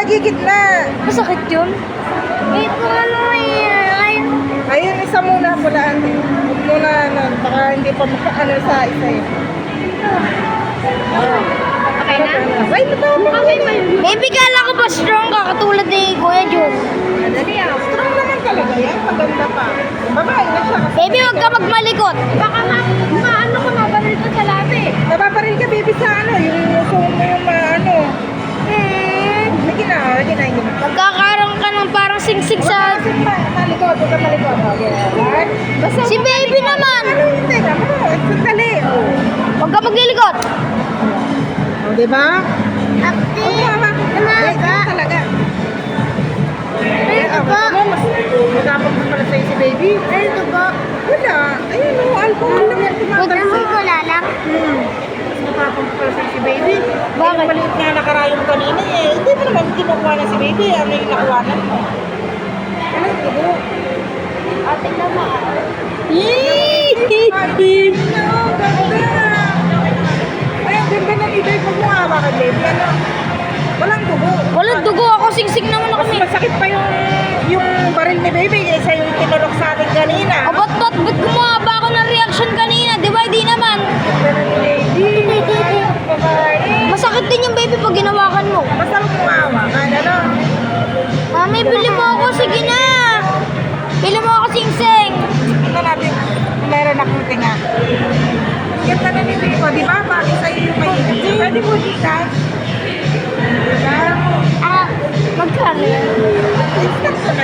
nagigit na. Masakit yun? Eh, kung ano eh, Ayun, isa muna pula ate. Huwag muna, ano, baka hindi pa makaano sa isa eh. okay na? Ay, matapang na. Baby, kala ko ba strong ka katulad ni Kuya Jun? Dali ah. Strong naman talaga yan. Maganda pa. Babae na siya. Baby, huwag ka magmalikot. Baka maano ko mabaril ka sa labi. Nababaril ka, baby, sa ano. Yung sumo mo yung ano. Lagi na, lagi na. Magkakaroon ka ng parang singsing sa... Malikot, huwag ka malikot. Yan. Basta Si baby naman. ano yung teka mo? Sandali. Huwag ka maglilikot. O, diba? Ate, Umaga. Talaga. Ano ba? Mas matapang pa pala sa'yo si baby. Ano ba? Wala. Ayun o, alcohol lang yan. Buta mo wala lang. Mas matapang pa pala sa'yo si baby. Bakit? Yung maliit nga nakarayong kanina eh. Hindi mo naman kinukuha na si baby. Ano yung nakuhanan mo? Ano yung tubo? Ate naman. Ay, no, ganda. Ay, ang ganda ng ibig. Huwag mo hawakan, baby. Ano? Walang dugo. Walang dugo ako, singsing naman ako. Mas masakit pa yung baril ni baby kaysa yung kinurok sa atin kanina. O, ba't gumawa ba ako ng reaction kanina? Di ba, di naman. Masakit din yung baby pag ginawakan mo. Basta huwag mo hawakan, ano? Mami, bili mo ako. Sige na. Bili mo ako singsing. Ito natin, meron akong tinga. Ganda na ni Pico, di ba? Bakit sa'yo yung may pwede mo dita? Diba? Ah, magkano yan? Instant ko na